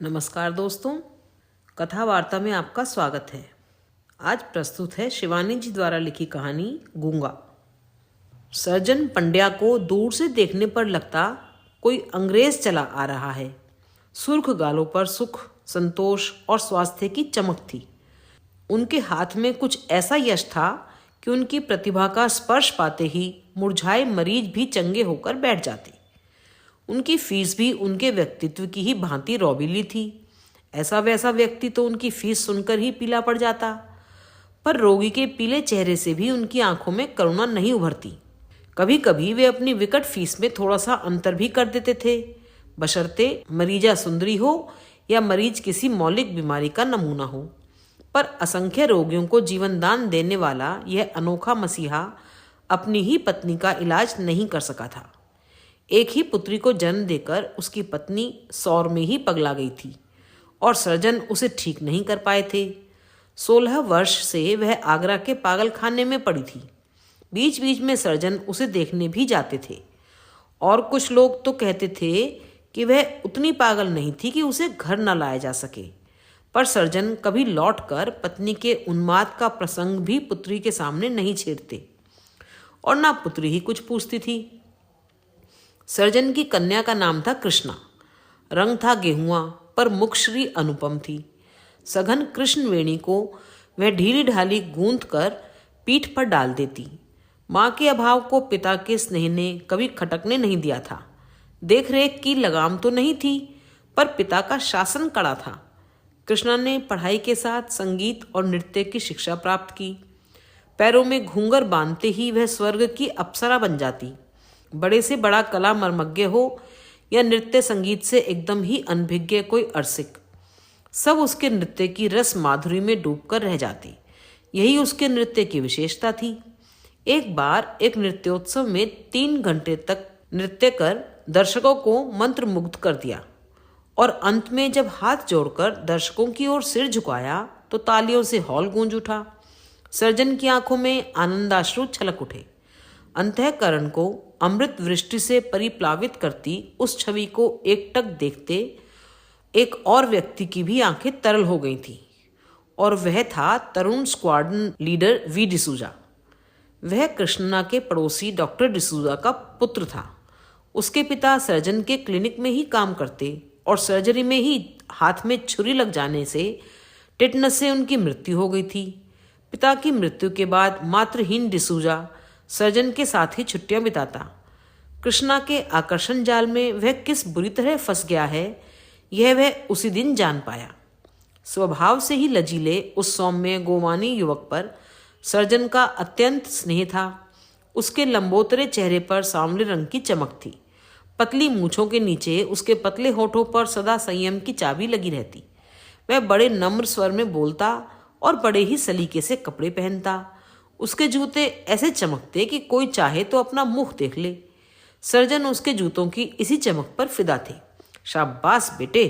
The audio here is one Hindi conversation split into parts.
नमस्कार दोस्तों, कथा वार्ता में आपका स्वागत है। आज प्रस्तुत है शिवानी जी द्वारा लिखी कहानी गूंगा। सर्जन पंड्या को दूर से देखने पर लगता कोई अंग्रेज चला आ रहा है। सुर्ख गालों पर सुख, संतोष और स्वास्थ्य की चमक थी। उनके हाथ में कुछ ऐसा यश था कि उनकी प्रतिभा का स्पर्श पाते ही मुरझाए मरीज भी चंगे होकर बैठ जाते। उनकी फीस भी उनके व्यक्तित्व की ही भांति रौबीली थी। ऐसा वैसा व्यक्ति तो उनकी फीस सुनकर ही पीला पड़ जाता, पर रोगी के पीले चेहरे से भी उनकी आंखों में करुणा नहीं उभरती। कभी कभी वे अपनी विकट फीस में थोड़ा सा अंतर भी कर देते थे, बशर्ते मरीजा सुंदरी हो या मरीज किसी मौलिक बीमारी का नमूना हो। पर असंख्य रोगियों को जीवन दान देने वाला यह अनोखा मसीहा अपनी ही पत्नी का इलाज नहीं कर सका था। एक ही पुत्री को जन्म देकर उसकी पत्नी सौर में ही पगला गई थी और सर्जन उसे ठीक नहीं कर पाए थे। 16 वर्ष से वह आगरा के पागल खाने में पड़ी थी। बीच बीच में सर्जन उसे देखने भी जाते थे और कुछ लोग तो कहते थे कि वह उतनी पागल नहीं थी कि उसे घर न लाया जा सके। पर सर्जन कभी लौटकर पत्नी के उन्माद का प्रसंग भी पुत्री के सामने नहीं छेड़ते और ना पुत्री ही कुछ पूछती थी। सर्जन की कन्या का नाम था कृष्णा। रंग था गेहुआ, पर मुखश्री अनुपम थी। सघन कृष्ण वेणी को वह ढीली ढाली गूंथ कर पीठ पर डाल देती। माँ के अभाव को पिता के स्नेह ने कभी खटकने नहीं दिया था। देख रेख की लगाम तो नहीं थी, पर पिता का शासन कड़ा था। कृष्णा ने पढ़ाई के साथ संगीत और नृत्य की शिक्षा प्राप्त की। पैरों में घूंघर बांधते ही वह स्वर्ग की अप्सरा बन जाती। बड़े से बड़ा कला मर्मज्ञ हो या नृत्य संगीत से एकदम ही अनभिज्ञ कोई अरसिक, सब उसके नृत्य की रस माधुरी में डूबकर रह जाते। यही उसके नृत्य की विशेषता थी। एक बार एक नृत्योत्सव में 3 घंटे तक नृत्य कर दर्शकों को मंत्रमुग्ध कर दिया और अंत में जब हाथ जोड़कर दर्शकों की ओर सिर झुकाया तो तालियों से हॉल गूंज उठा। सर्जन की आंखों में आनंदाश्रु छलक उठे। अंतःकरण को अमृत वृष्टि से परिप्लावित करती उस छवि को एकटक देखते एक और व्यक्ति की भी आंखें तरल हो गई थीं और वह था तरुण स्क्वाड्रन लीडर वी डिसूजा। वह कृष्णा के पड़ोसी डॉक्टर डिसूजा का पुत्र था। उसके पिता सर्जन के क्लिनिक में ही काम करते और सर्जरी में ही हाथ में छुरी लग जाने से टिटनस से उनकी मृत्यु हो गई थी। पिता की मृत्यु के बाद मातृहीन डिसूजा सर्जन के साथ ही छुट्टियां बिताता। कृष्णा के आकर्षण जाल में वह किस बुरी तरह फंस गया है, यह वह उसी दिन जान पाया। स्वभाव से ही लजीले उस सौम्य गोवानी युवक पर सर्जन का अत्यंत स्नेह था। उसके लंबोतरे चेहरे पर सांवले रंग की चमक थी। पतली मूछों के नीचे उसके पतले होठों पर सदा संयम की चाबी लगी रहती। वह बड़े नम्र स्वर में बोलता और बड़े ही सलीके से कपड़े पहनता। उसके जूते ऐसे चमकते कि कोई चाहे तो अपना मुंह देख ले। सर्जन उसके जूतों की इसी चमक पर फिदा थे। शाबाश बेटे,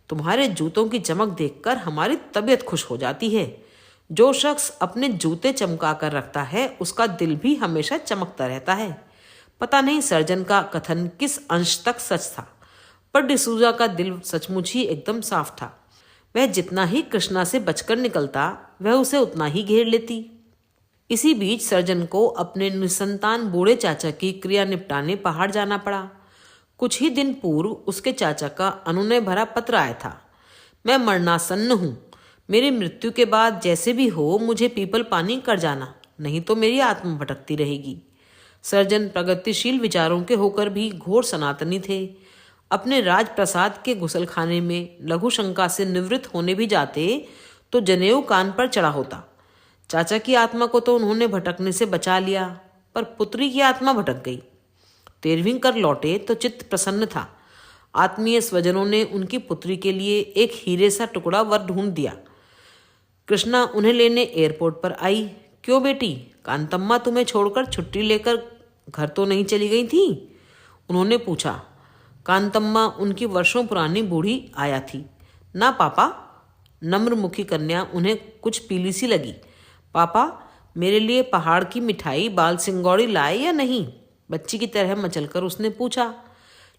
तुम्हारे जूतों की चमक देखकर हमारी तबीयत खुश हो जाती है। जो शख्स अपने जूते चमका कर रखता है उसका दिल भी हमेशा चमकता रहता है। पता नहीं सर्जन का कथन किस अंश तक सच था, पर डिसूजा का दिल सचमुच ही एकदम साफ था। वह जितना ही कृष्णा से बचकर निकलता वह उसे उतना ही घेर लेती। इसी बीच सर्जन को अपने निसंतान बूढ़े चाचा की क्रिया निपटाने पहाड़ जाना पड़ा। कुछ ही दिन पूर्व उसके चाचा का अनुनय भरा पत्र आया था। मैं मरणासन्न हूँ। मेरी मृत्यु के बाद जैसे भी हो मुझे पीपल पानी कर जाना, नहीं तो मेरी आत्मा भटकती रहेगी। सर्जन प्रगतिशील विचारों के होकर भी घोर सनातनी थे। अपने राजप्रसाद के गुसलखाने में लघु शंका से निवृत्त होने भी जाते तो जनेऊ कान पर चढ़ा होता। चाचा की आत्मा को तो उन्होंने भटकने से बचा लिया, पर पुत्री की आत्मा भटक गई। 13वीं कर लौटे तो चित्त प्रसन्न था। आत्मीय स्वजनों ने उनकी पुत्री के लिए एक हीरे सा टुकड़ा वर ढूंढ दिया। कृष्णा उन्हें लेने एयरपोर्ट पर आई। क्यों बेटी, कांतम्मा तुम्हें छोड़कर छुट्टी लेकर घर तो नहीं चली गई थी? उन्होंने पूछा। कांतम्मा उनकी वर्षों पुरानी बूढ़ी आया थी। ना पापा, नम्र मुखी कन्या उन्हें कुछ पीली सी लगी। पापा, मेरे लिए पहाड़ की मिठाई बाल सिंगौड़ी लाए या नहीं? बच्ची की तरह मचलकर उसने पूछा।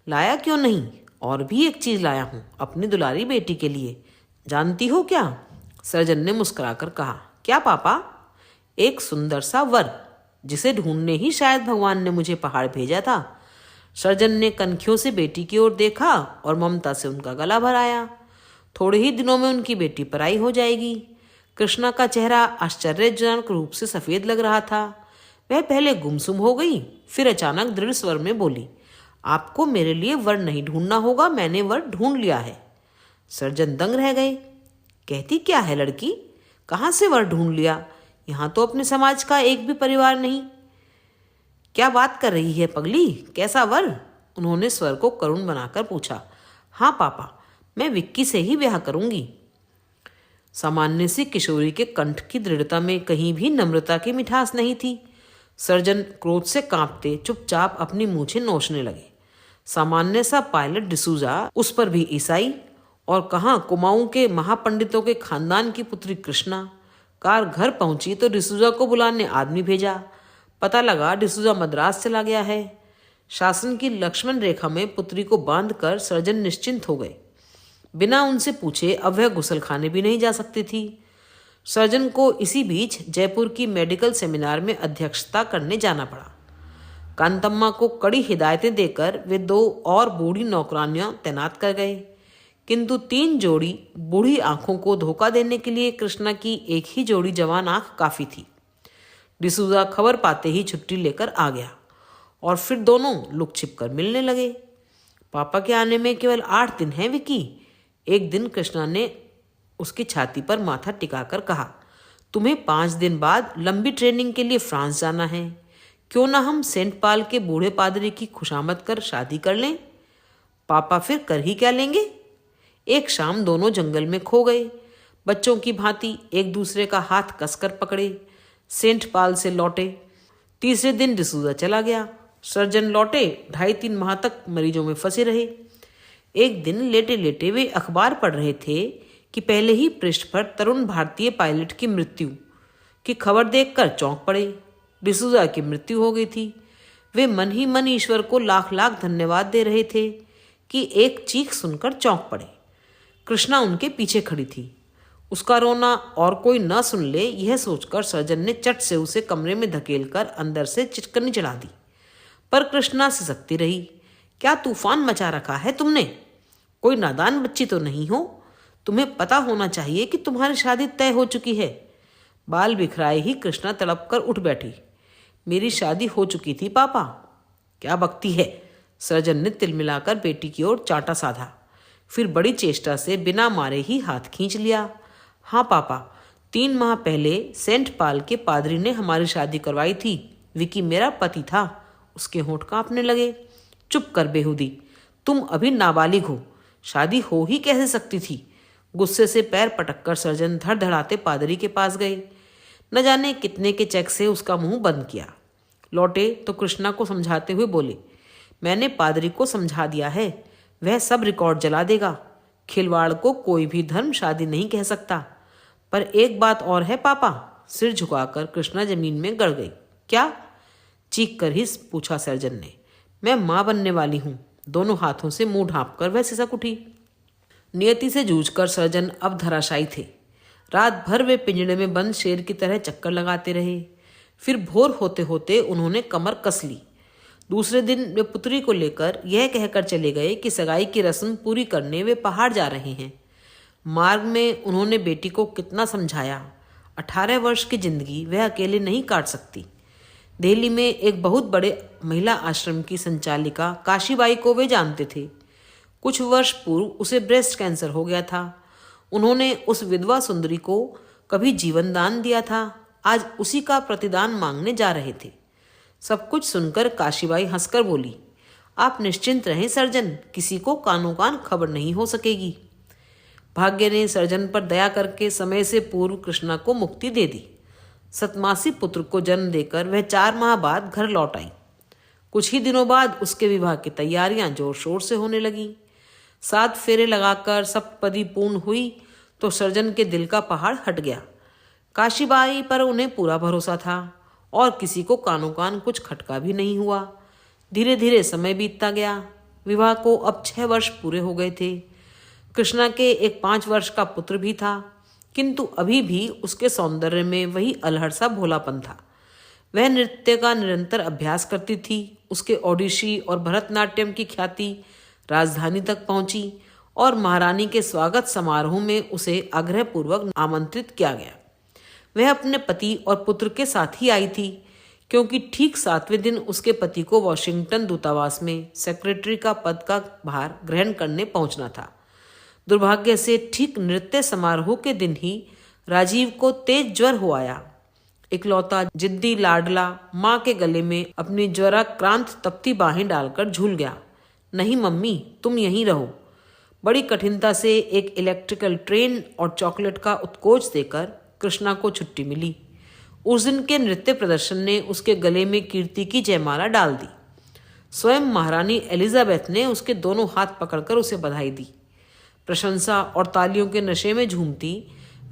लाया क्यों नहीं, और भी एक चीज लाया हूं अपनी दुलारी बेटी के लिए। जानती हो क्या? सर्जन ने मुस्कुराकर कहा। क्या पापा? एक सुंदर सा वर, जिसे ढूंढने ही शायद भगवान ने मुझे पहाड़ भेजा था। सर्जन ने कनखियों से बेटी की ओर देखा और ममता से उनका गला भराया। थोड़े ही दिनों में उनकी बेटी पराई हो जाएगी। कृष्णा का चेहरा आश्चर्यजनक रूप से सफेद लग रहा था। वह पहले गुमसुम हो गई, फिर अचानक दृढ़ स्वर में बोली, आपको मेरे लिए वर नहीं ढूंढना होगा, मैंने वर ढूंढ लिया है। सर्जन दंग रह गए। कहती क्या है लड़की? कहाँ से वर ढूंढ लिया? यहाँ तो अपने समाज का एक भी परिवार नहीं। क्या बात कर रही है पगली? कैसा वर? उन्होंने स्वर को करुण बनाकर पूछा। हाँ पापा, मैं विक्की से ही ब्याह करूंगी। सामान्य सी किशोरी के कंठ की दृढ़ता में कहीं भी नम्रता की मिठास नहीं थी। सर्जन क्रोध से कांपते चुपचाप अपनी मूछें नोचने लगे। सामान्य सा पायलट डिसूजा, उस पर भी ईसाई, और कहाँ कुमाऊं के महापंडितों के खानदान की पुत्री कृष्णा। कार घर पहुंची तो डिसूजा को बुलाने आदमी भेजा। पता लगा डिसूजा मद्रास चला गया है। शासन की लक्ष्मण रेखा में पुत्री को बांधकर सर्जन निश्चिंत हो गए। बिना उनसे पूछे अब वह गुसलखाने भी नहीं जा सकती थी। सर्जन को इसी बीच जयपुर की मेडिकल सेमिनार में अध्यक्षता करने जाना पड़ा। कांतम्मा को कड़ी हिदायतें देकर वे 2 और बूढ़ी नौकरानियां तैनात कर गए, किंतु 3 जोड़ी बूढ़ी आंखों को धोखा देने के लिए कृष्णा की एक ही जोड़ी जवान आंख काफी थी। डिसूजा खबर पाते ही छुट्टी लेकर आ गया और फिर दोनों लुक छिप कर मिलने लगे। पापा के आने में केवल 8 दिन हैं विकी। एक दिन कृष्णा ने उसकी छाती पर माथा टिकाकर कहा, तुम्हें 5 दिन बाद लंबी ट्रेनिंग के लिए फ्रांस जाना है। क्यों ना हम सेंट पाल के बूढ़े पादरी की खुशामद कर शादी कर लें? पापा फिर कर ही क्या लेंगे? एक शाम दोनों जंगल में खो गए। बच्चों की भांति एक दूसरे का हाथ कसकर पकड़े सेंट पाल से लौटे। तीसरे दिन डिसूजा चला गया। सर्जन लौटे 2.5-3 माह तक मरीजों में फंसे रहे। एक दिन लेटे लेटे वे अखबार पढ़ रहे थे कि पहले ही पृष्ठ पर तरुण भारतीय पायलट की मृत्यु की खबर देखकर चौंक पड़े। डिसूजा की मृत्यु हो गई थी। वे मन ही मन ईश्वर को लाख लाख धन्यवाद दे रहे थे कि एक चीख सुनकर चौंक पड़े। कृष्णा उनके पीछे खड़ी थी। उसका रोना और कोई न सुन ले, यह सोचकर सर्जन ने चट से उसे कमरे में धकेलकर अंदर से चिटकनी चढ़ा दी। पर कृष्णा सिसकती रही। क्या तूफान मचा रखा है तुमने? कोई नादान बच्ची तो नहीं हो? तुम्हें पता होना चाहिए कि तुम्हारी शादी तय हो चुकी है। बाल बिखराए ही कृष्णा तड़प कर उठ बैठी। मेरी शादी हो चुकी थी पापा। क्या बकती है? सर्जन ने तिलमिलाकर बेटी की ओर चांटा साधा, फिर बड़ी चेष्टा से बिना मारे ही हाथ खींच लिया। हाँ पापा, 3 माह पहले सेंट पाल के पादरी ने हमारी शादी करवाई थी। विकी मेरा पति था। उसके होंठ कांपने लगे। चुप कर बेहुदी, तुम अभी नाबालिग हो, शादी हो ही कैसे सकती थी? गुस्से से पैर पटककर सर्जन धड़धड़ाते पादरी के पास गए। न जाने कितने के चेक से उसका मुंह बंद किया। लौटे तो कृष्णा को समझाते हुए बोले, मैंने पादरी को समझा दिया है, वह सब रिकॉर्ड जला देगा। खिलवाड़ को कोई भी धर्म शादी नहीं कह सकता। पर एक बात और है पापा। सिर झुकाकर कृष्णा जमीन में गड़ गई। क्या? चीख कर ही पूछा सर्जन ने। मैं मां बनने वाली हूं। दोनों हाथों से मुंह ढांपकर वह सिसक उठी। नियति से जूझकर सर्जन अब धराशायी थे। रात भर वे पिंजड़े में बंद शेर की तरह चक्कर लगाते रहे। फिर भोर होते होते उन्होंने कमर कस ली। दूसरे दिन वे पुत्री को लेकर यह कहकर चले गए कि सगाई की रस्म पूरी करने वे पहाड़ जा रहे हैं। मार्ग में उन्होंने बेटी को कितना समझाया। 18 वर्ष की जिंदगी वह अकेले नहीं काट सकती। दिल्ली में एक बहुत बड़े महिला आश्रम की संचालिका काशीबाई को वे जानते थे। कुछ वर्ष पूर्व उसे ब्रेस्ट कैंसर हो गया था। उन्होंने उस विधवा सुंदरी को कभी जीवन दान दिया था, आज उसी का प्रतिदान मांगने जा रहे थे। सब कुछ सुनकर काशीबाई हंसकर बोली, आप निश्चिंत रहें सर्जन, किसी को कानो कान खबर नहीं हो सकेगी। भाग्य ने सर्जन पर दया करके समय से पूर्व कृष्णा को मुक्ति दे दी। सतमासी पुत्र को जन्म देकर वह 4 माह बाद घर लौट आई। कुछ ही दिनों बाद उसके विवाह की तैयारियां जोर शोर से होने लगी। 7 फेरे लगाकर सप्तपदी पूर्ण हुई तो सर्जन के दिल का पहाड़ हट गया। काशीबाई पर उन्हें पूरा भरोसा था और किसी को कानो कान कुछ खटका भी नहीं हुआ। धीरे धीरे समय बीतता गया। विवाह को अब 6 वर्ष पूरे हो गए थे। कृष्णा के एक 5 वर्ष का पुत्र भी था, किंतु अभी भी उसके सौंदर्य में वही अलहड़ सा भोलापन था। वह नृत्य का निरंतर अभ्यास करती थी। उसके ओडिशी और भरतनाट्यम की ख्याति राजधानी तक पहुंची और महारानी के स्वागत समारोह में उसे आग्रहपूर्वक आमंत्रित किया गया। वह अपने पति और पुत्र के साथ ही आई थी, क्योंकि ठीक 7वें दिन उसके पति को वॉशिंगटन दूतावास में सेक्रेटरी का पद का भार ग्रहण करने पहुंचना था। दुर्भाग्य से ठीक नृत्य समारोह के दिन ही राजीव को तेज ज्वर हो आया। इकलौता जिद्दी लाडला माँ के गले में अपनी ज्वराक्रांत तपती बाहें डालकर झूल गया। नहीं मम्मी, तुम यहीं रहो। बड़ी कठिनता से एक इलेक्ट्रिकल ट्रेन और चॉकलेट का उत्कोच देकर कृष्णा को छुट्टी मिली। उस दिन के नृत्य प्रदर्शन ने उसके गले में कीर्ति की जयमाला डाल दी। स्वयं महारानी एलिजाबेथ ने उसके दोनों हाथ पकड़कर उसे बधाई दी। प्रशंसा और तालियों के नशे में झूमती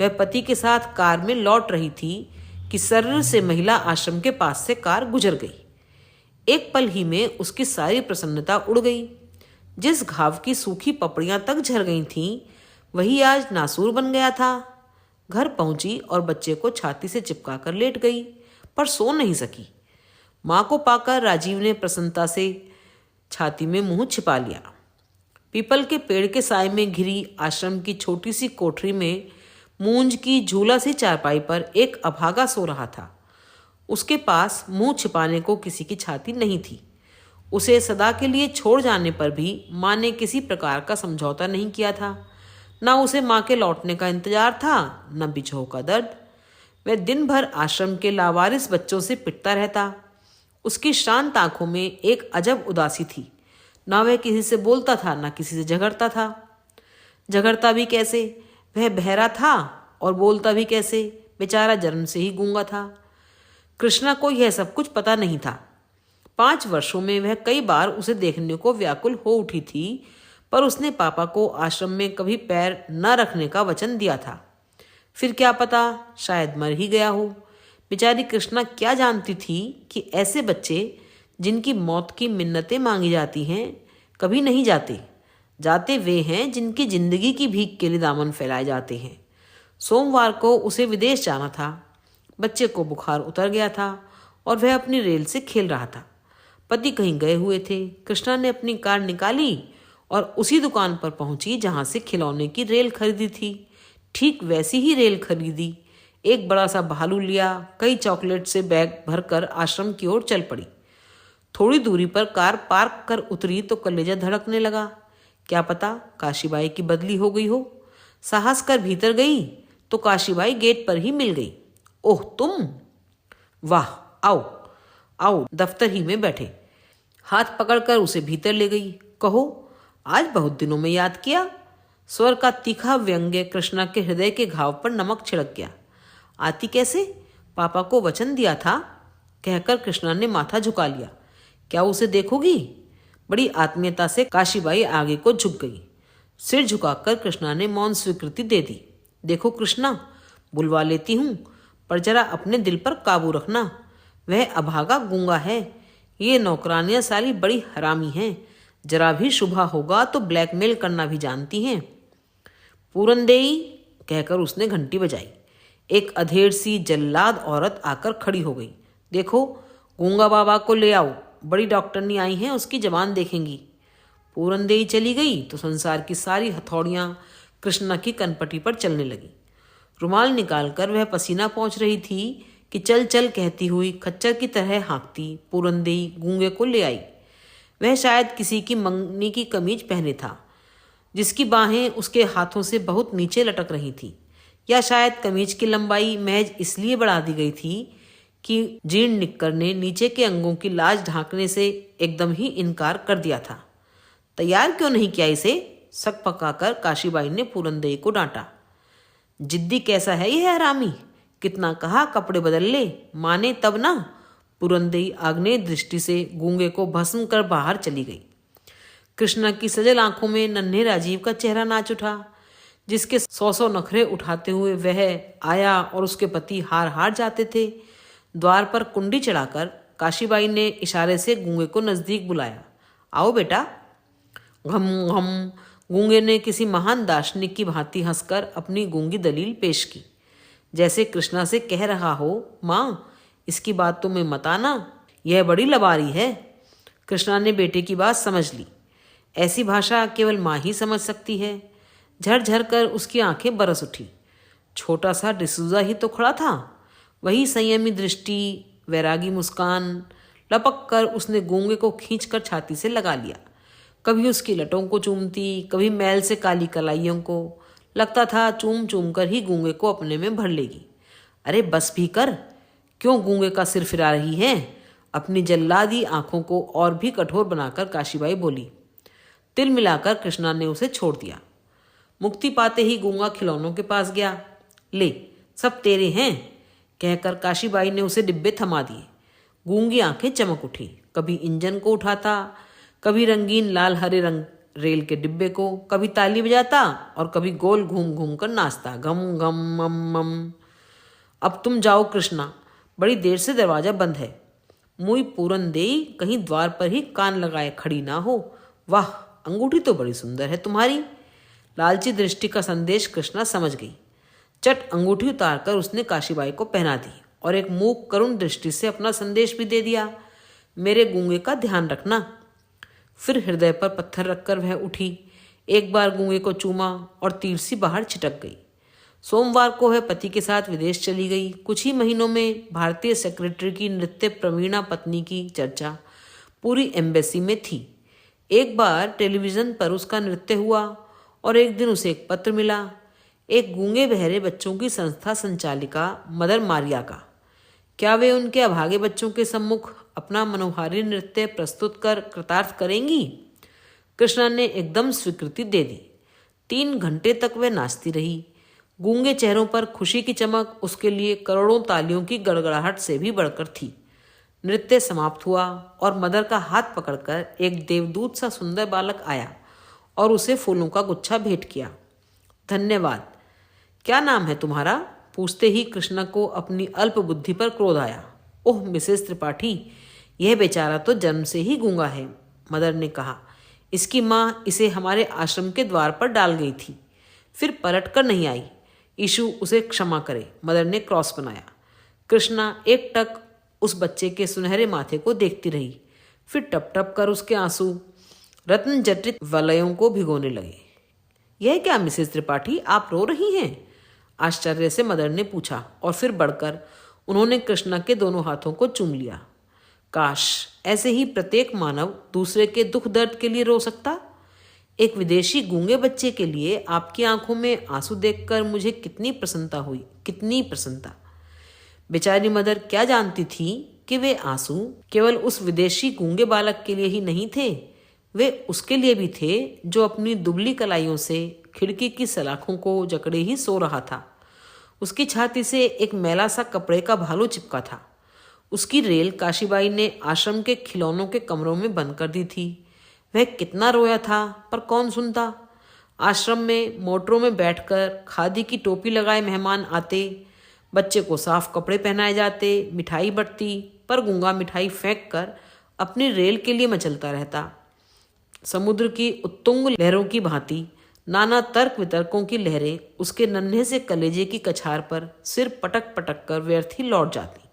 वह पति के साथ कार में लौट रही थी कि सर्र से महिला आश्रम के पास से कार गुजर गई। एक पल ही में उसकी सारी प्रसन्नता उड़ गई। जिस घाव की सूखी पपड़ियां तक झर गई थीं, वही आज नासूर बन गया था। घर पहुंची और बच्चे को छाती से चिपका कर लेट गई, पर सो नहीं सकी। माँ को पाकर राजीव ने प्रसन्नता से छाती में मुंह छिपा लिया। पीपल के पेड़ के साय में घिरी आश्रम की छोटी सी कोठरी में मूंज की झूला सी चारपाई पर एक अभागा सो रहा था। उसके पास मुंह छिपाने को किसी की छाती नहीं थी। उसे सदा के लिए छोड़ जाने पर भी माँ ने किसी प्रकार का समझौता नहीं किया था। न उसे माँ के लौटने का इंतजार था, न बिछोह का दर्द। वह दिन भर आश्रम के लावारिस बच्चों से पिटता रहता। उसकी शांत आंखों में एक अजब उदासी थी। न वह किसी से बोलता था, न किसी से झगड़ता था। झगड़ता भी कैसे? वह बहरा था और बोलता भी कैसे? बेचारा जन्म से ही गूंगा था। कृष्णा को यह सब कुछ पता नहीं था। 5 वर्षों में वह कई बार उसे देखने को व्याकुल हो उठी थी, पर उसने पापा को आश्रम में कभी पैर न रखने का वचन दिया था। फिर क्या पता, शायद मर ही गया हो। बेचारी कृष्णा क्या जानती थी कि ऐसे बच्चे जिनकी मौत की मिन्नतें मांगी जाती हैं, कभी नहीं जाते। जाते वे हैं जिनकी जिंदगी की भीख के लिए दामन फैलाए जाते हैं। सोमवार को उसे विदेश जाना था। बच्चे को बुखार उतर गया था और वह अपनी रेल से खेल रहा था। पति कहीं गए हुए थे। कृष्णा ने अपनी कार निकाली और उसी दुकान पर पहुंची जहां से खिलौने की रेल खरीदी थी। ठीक वैसी ही रेल खरीदी। एक बड़ा सा भालू लिया, कई चॉकलेट से बैग भरकर आश्रम की ओर चल पड़ी। थोड़ी दूरी पर कार पार्क कर उतरी तो कलेजा धड़कने लगा। क्या पता काशीबाई की बदली हो गई हो। साहस कर भीतर गई तो काशीबाई गेट पर ही मिल गई। ओह तुम! वाह, आओ आओ, दफ्तर ही में बैठे। हाथ पकड़कर उसे भीतर ले गई। कहो, आज बहुत दिनों में याद किया। स्वर का तीखा व्यंग्य कृष्णा के हृदय के घाव पर नमक छिड़क गया। आती कैसे? पापा को वचन दिया था, कहकर कृष्णा ने माथा झुका लिया। क्या उसे देखोगी? बड़ी आत्मीयता से काशीबाई आगे को झुक गई। सिर झुकाकर कृष्णा ने मौन स्वीकृति दे दी। देखो कृष्णा, बुलवा लेती हूँ, पर जरा अपने दिल पर काबू रखना। वह अभागा गूंगा है। ये नौकरानियां साली बड़ी हरामी हैं। जरा भी शुभा होगा तो ब्लैकमेल करना भी जानती हैं। पूरनदेई, कहकर उसने घंटी बजाई। एक अधेड़ सी जल्लाद औरत आकर खड़ी हो गई। देखो, गूंगा बाबा को ले आओ, बड़ी डॉक्टरनी आई हैं, उसकी जबान देखेंगी। पूरनदेई चली गई तो संसार की सारी हथौड़ियां कृष्णा की कनपटी पर चलने लगी। रुमाल निकालकर वह पसीना पोंछ रही थी कि चल चल कहती हुई खच्चर की तरह हाँकती पूरनदेई गूंगे को ले आई। वह शायद किसी की मंगनी की कमीज पहने था, जिसकी बाहें उसके हाथों से बहुत नीचे लटक रही थी, या शायद कमीज की लंबाई महज इसलिए बढ़ा दी गई थी कि जीर्ण निक्कर ने नीचे के अंगों की लाज ढांकने से एकदम ही इनकार कर दिया था। तैयार क्यों नहीं किया इसे? सक पकाकर काशीबाई ने पूरनदेई को डांटा। जिद्दी कैसा है यह हरामी, कितना कहा कपड़े बदल ले, माने तब ना। पूरनदेई आग्नेय दृष्टि से गूंगे को भस्म कर बाहर चली गई। कृष्णा की सजल आंखों में नन्हे राजीव का चेहरा नाच उठा, जिसके 100 नखरे उठाते हुए वह आया और उसके पति हार हार जाते थे। द्वार पर कुंडी चढ़ाकर काशीबाई ने इशारे से गूंगे को नजदीक बुलाया। आओ बेटा। घम घम। गूंगे ने किसी महान दार्शनिक की भांति हंसकर अपनी गूंगी दलील पेश की, जैसे कृष्णा से कह रहा हो, माँ इसकी बात तुम्हें मत आना, यह बड़ी लबारी है। कृष्णा ने बेटे की बात समझ ली। ऐसी भाषा केवल माँ ही समझ सकती है। झरझर कर उसकी आंखें बरस उठी। छोटा सा डिसूजा ही तो खड़ा था, वही संयमी दृष्टि, वैरागी मुस्कान। लपक कर उसने गूंगे को खींचकर छाती से लगा लिया। कभी उसकी लटों को चूमती, कभी मैल से काली कलाइयों को। लगता था चूम चूम कर ही गूंगे को अपने में भर लेगी। अरे बस भी कर, क्यों गूंगे का सिर फिरा रही है? अपनी जल्लादी आंखों को और भी कठोर बनाकर काशीबाई बोली। तिल मिलाकर कृष्णा ने उसे छोड़ दिया। मुक्ति पाते ही गूंगा खिलौनों के पास गया। ले, सब तेरे हैं, कहकर काशीबाई ने उसे डिब्बे थमा दिए। गूंगी आंखें चमक उठी। कभी इंजन को उठाता, कभी रंगीन लाल हरे रंग रेल के डिब्बे को, कभी ताली बजाता और कभी गोल घूम घूम कर नाचता, घम घम मम मम। अब तुम जाओ कृष्णा, बड़ी देर से दरवाजा बंद है। मुई पूरन देई कहीं द्वार पर ही कान लगाए खड़ी ना हो। वाह, अंगूठी तो बड़ी सुंदर है तुम्हारी। लालची दृष्टि का संदेश कृष्णा समझ गई। चट अंगूठी उतारकर उसने काशीबाई को पहना दी और एक मूक करुण दृष्टि से अपना संदेश भी दे दिया, मेरे गूंगे का ध्यान रखना। फिर हृदय पर पत्थर रखकर वह उठी। एक बार गूंगे को चूमा और तीर सी बाहर छिटक गई। सोमवार को वह पति के साथ विदेश चली गई। कुछ ही महीनों में भारतीय सेक्रेटरी की नृत्य प्रवीणा पत्नी की चर्चा पूरी एम्बेसी में थी। एक बार टेलीविजन पर उसका नृत्य हुआ और एक दिन उसे एक पत्र मिला, एक गूंगे बहरे बच्चों की संस्था संचालिका मदर मारिया का। क्या वे उनके अभागे बच्चों के सम्मुख अपना मनोहारी नृत्य प्रस्तुत कर कृतार्थ करेंगी? कृष्णा ने एकदम स्वीकृति दे दी। 3 घंटे तक वह नाचती रही। गूंगे चेहरों पर खुशी की चमक उसके लिए करोड़ों तालियों की गड़गड़ाहट से भी बढ़कर थी। नृत्य समाप्त हुआ और मदर का हाथ पकड़कर एक देवदूत सा सुंदर बालक आया और उसे फूलों का गुच्छा भेंट किया। धन्यवाद। क्या नाम है तुम्हारा? पूछते ही कृष्णा को अपनी अल्प बुद्धि पर क्रोध आया। ओह मिसेस त्रिपाठी, यह बेचारा तो जन्म से ही गूंगा है, मदर ने कहा। इसकी माँ इसे हमारे आश्रम के द्वार पर डाल गई थी, फिर पलट कर नहीं आई। ईशु उसे क्षमा करे, मदर ने क्रॉस बनाया। कृष्णा एक टक उस बच्चे के सुनहरे माथे को देखती रही, फिर टप टप कर उसके आंसू रत्न जटित वलयों को भिगोने लगे। यह क्या मिसेस त्रिपाठी, आप रो रही हैं? आश्चर्य से मदर ने पूछा और फिर बढ़कर उन्होंने कृष्णा के दोनों हाथों को चूम लिया। काश ऐसे ही प्रत्येक मानव दूसरे के दुख दर्द के लिए रो सकता। एक विदेशी गूंगे बच्चे के लिए आपकी आंखों में आंसू देखकर मुझे कितनी प्रसन्नता हुई, कितनी प्रसन्नता। बेचारी मदर क्या जानती थी कि वे आंसू केवल उस विदेशी गूंगे बालक के लिए ही नहीं थे, वे उसके लिए भी थे जो अपनी दुबली कलाइयों से खिड़की की सलाखों को जकड़े ही सो रहा था। उसकी छाती से एक मैला सा कपड़े का भालू चिपका था। उसकी रेल काशीबाई ने आश्रम के खिलौनों के कमरों में बंद कर दी थी। वह कितना रोया था, पर कौन सुनता। आश्रम में मोटरों में बैठकर खादी की टोपी लगाए मेहमान आते, बच्चे को साफ कपड़े पहनाए जाते, मिठाई बंटती, पर गूंगा मिठाई फेंक कर अपनी रेल के लिए मचलता रहता। समुद्र की उत्तुंग लहरों की भांति नाना तर्क वितर्कों की लहरें उसके नन्हे से कलेजे की कछार पर सिर पटक पटक कर व्यर्थ ही लौट जाती।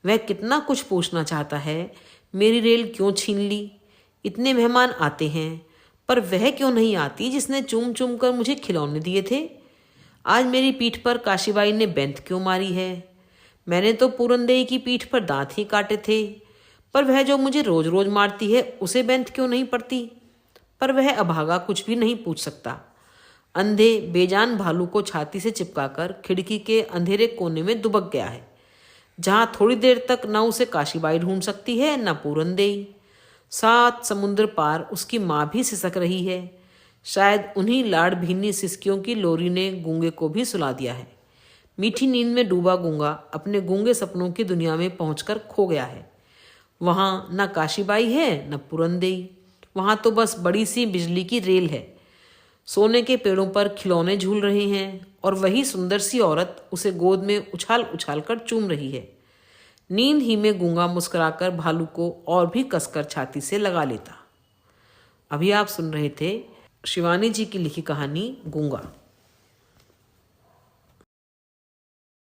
वह कितना कुछ पूछना चाहता है, मेरी रेल क्यों छीन ली? इतने मेहमान आते हैं, पर वह क्यों नहीं आती जिसने चूम चूम कर मुझे खिलौने दिए थे? आज मेरी पीठ पर काशीबाई ने बेंत क्यों मारी है? मैंने तो पूरनदेई की पीठ पर दांत ही काटे थे, पर वह जो मुझे रोज रोज मारती है उसे बेंत क्यों नहीं पड़ती? पर वह अभागा कुछ भी नहीं पूछ सकता। अंधे बेजान भालू को छाती से चिपकाकर खिड़की के अंधेरे कोने में दुबक गया है, जहाँ थोड़ी देर तक न उसे काशीबाई ढूंढ सकती है न पूरनदेई। 7 समुद्र पार उसकी माँ भी सिसक रही है। शायद उन्हीं लाड़ भीनी सिसकियों की लोरी ने गूंगे को भी सुला दिया है। मीठी नींद में डूबा गूंगा अपने गूंगे सपनों की दुनिया में पहुंचकर खो गया है। वहाँ न काशीबाई है न पूरनदेई, वहाँ तो बस बड़ी सी बिजली की रेल है। सोने के पेड़ों पर खिलौने झूल रहे हैं और वही सुंदर सी औरत उसे गोद में उछाल उछाल कर चूम रही है। नींद ही में गूंगा मुस्कुराकर भालू को और भी कसकर छाती से लगा लेता। अभी आप सुन रहे थे शिवानी जी की लिखी कहानी गूंगा।